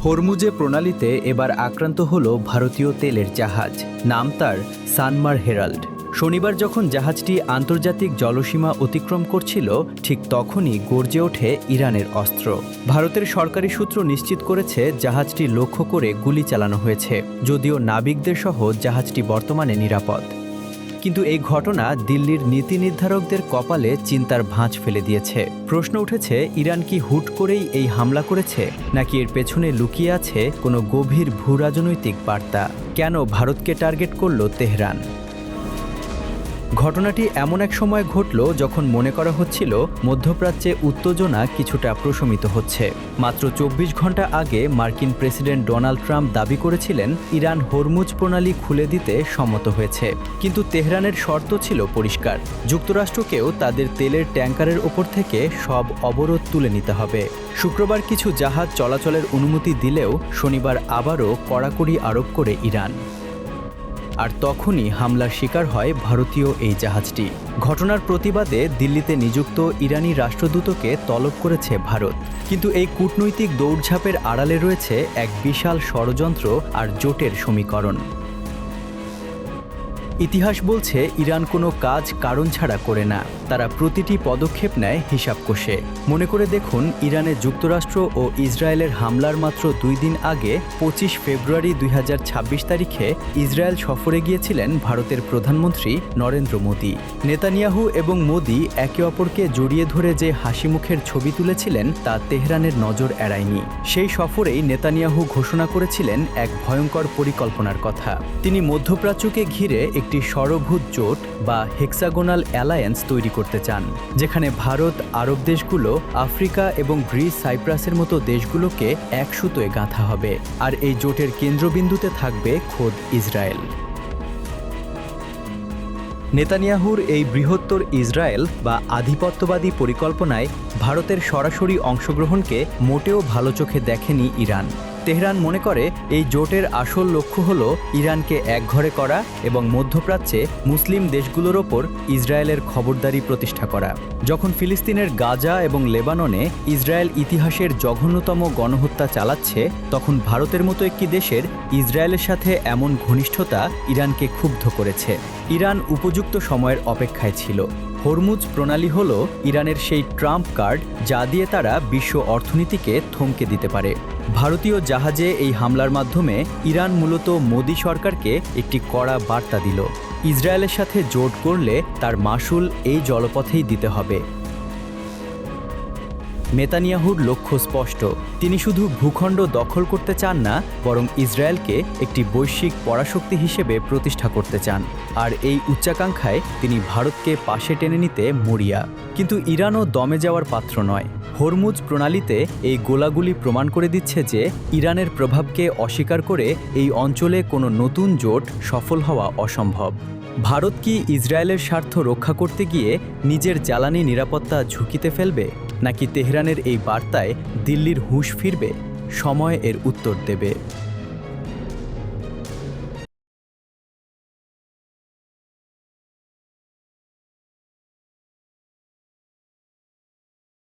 হরমুজে প্রণালীতে এবার আক্রান্ত হল ভারতীয় তেলের জাহাজ, নাম তার সানমার হেরাল্ড। শনিবার যখন জাহাজটি আন্তর্জাতিক জলসীমা অতিক্রম করছিল, ঠিক তখনই গর্জে ওঠে ইরানের অস্ত্র। ভারতের সরকারি সূত্র নিশ্চিত করেছে জাহাজটি লক্ষ্য করে গুলি চালানো হয়েছে, যদিও নাবিকদের সহ জাহাজটি বর্তমানে নিরাপদ। কিন্তু এই ঘটনা দিল্লির নীতি নির্ধারকদের কপালে চিন্তার ভাঁজ ফেলে দিয়েছে। প্রশ্ন উঠেছে, ইরান কি হুট করেই এই হামলা করেছে, নাকি এর পেছনে লুকিয়ে আছে কোনো গভীর ভূরাজনৈতিক বার্তা? কেন ভারতকে টার্গেট করল তেহরান? ঘটনাটি এমন এক সময় ঘটল যখন মনে করা হচ্ছিল মধ্যপ্রাচ্যে উত্তেজনা কিছুটা প্রশমিত হচ্ছে। মাত্র ২৪ ঘন্টা আগে মার্কিন প্রেসিডেন্ট ডোনাল্ড ট্রাম্প দাবি করেছিলেন ইরান হরমুজ প্রণালী খুলে দিতে সম্মত হয়েছে। কিন্তু তেহরানের শর্ত ছিল পরিষ্কার, যুক্তরাষ্ট্রকেও তাদের তেলের ট্যাঙ্কারের ওপর থেকে সব অবরোধ তুলে নিতে হবে। শুক্রবার কিছু জাহাজ চলাচলের অনুমতি দিলেও শনিবার আবারও কড়াকড়ি আরোপ করে ইরান। আর তখনই হামলার শিকার হয় ভারতীয় এই জাহাজটি। ঘটনার প্রতিবাদে দিল্লিতে নিযুক্ত ইরানি রাষ্ট্রদূতকে তলব করেছে ভারত। কিন্তু এই কূটনৈতিক দৌড়ঝাঁপের আড়ালে রয়েছে এক বিশাল ষড়যন্ত্র আর জোটের সমীকরণ। ইতিহাস বলছে ইরান কোনো কাজ কারণ ছাড়া করে না, তারা প্রতিটি পদক্ষেপ নেয় হিসাব কষে। মনে করে দেখুন, ইরানে যুক্তরাষ্ট্র ও ইসরায়েলের হামলার মাত্র ২ দিন আগে ২৫ ফেব্রুয়ারি ২০২৬ তারিখে ইসরায়েল সফরে গিয়েছিলেন ভারতের প্রধানমন্ত্রী নরেন্দ্র মোদী। নেতানিয়াহু এবং মোদী একে অপরকে জড়িয়ে ধরে যে হাসিমুখের ছবি তুলেছিলেন তা তেহরানের নজর এড়ায়নি। সেই সফরেই নেতানিয়াহু ঘোষণা করেছিলেন এক ভয়ঙ্কর পরিকল্পনার কথা। তিনি মধ্যপ্রাচ্যকে ঘিরে একটি ষড়ভুজ জোট বা হেক্সাগোনাল অ্যালায়েন্স তৈরি করতে চান, যেখানে ভারত, আরব দেশগুলো, আফ্রিকা এবং গ্রিস, সাইপ্রাসের মতো দেশগুলোকে এক সুতোয় গাঁথা হবে। আর এই জোটের কেন্দ্রবিন্দুতে থাকবে খোদ ইসরায়েল। নেতানিয়াহুর এই বৃহত্তর ইসরায়েল বা আধিপত্যবাদী পরিকল্পনায় ভারতের সরাসরি অংশগ্রহণকে মোটেও ভালো চোখে দেখেনি ইরান। তেহরান মনে করে এই জোটের আসল লক্ষ্য হল ইরানকে একঘরে করা এবং মধ্যপ্রাচ্যে মুসলিম দেশগুলোর ওপর ইসরায়েলের খবরদারি প্রতিষ্ঠা করা। যখন ফিলিস্তিনের গাজা এবং লেবাননে ইসরায়েল ইতিহাসের জঘন্যতম গণহত্যা চালাচ্ছে, তখন ভারতের মতো একটি দেশের ইসরায়েলের সাথে এমন ঘনিষ্ঠতা ইরানকে ক্ষুব্ধ করেছে। ইরান উপযুক্ত সময়ের অপেক্ষায় ছিল। হরমুজ প্রণালী হল ইরানের সেই ট্রাম্প কার্ড, যা দিয়ে তারা বিশ্ব অর্থনীতিকে থমকে দিতে পারে। ভারতীয় জাহাজে এই হামলার মাধ্যমে ইরান মূলত মোদী সরকারকে একটি কড়া বার্তা দিল, ইসরায়েলের সাথে জোট করলে তার মাশুল এই জলপথেই দিতে হবে। নেতানিয়াহুর লক্ষ্য স্পষ্ট, তিনি শুধু ভূখণ্ড দখল করতে চান না, বরং ইসরায়েলকে একটি বৈশ্বিক পরাশক্তি হিসেবে প্রতিষ্ঠা করতে চান। আর এই উচ্চাকাঙ্ক্ষায় তিনি ভারতকে পাশে টেনে নিতে মরিয়া। কিন্তু ইরানও দমে যাওয়ার পাত্র নয়। হরমুজ প্রণালীতে এই গোলাগুলি প্রমাণ করে দিচ্ছে যে ইরানের প্রভাবকে অস্বীকার করে এই অঞ্চলে কোনো নতুন জোট সফল হওয়া অসম্ভব। ভারত কি ইসরায়েলের স্বার্থ রক্ষা করতে গিয়ে নিজের জ্বালানি নিরাপত্তা ঝুঁকিতে ফেলবে, নাকি তেহরানের এই বার্তায় দিল্লির হুঁশ ফিরবে? সময় এর উত্তর দেবে।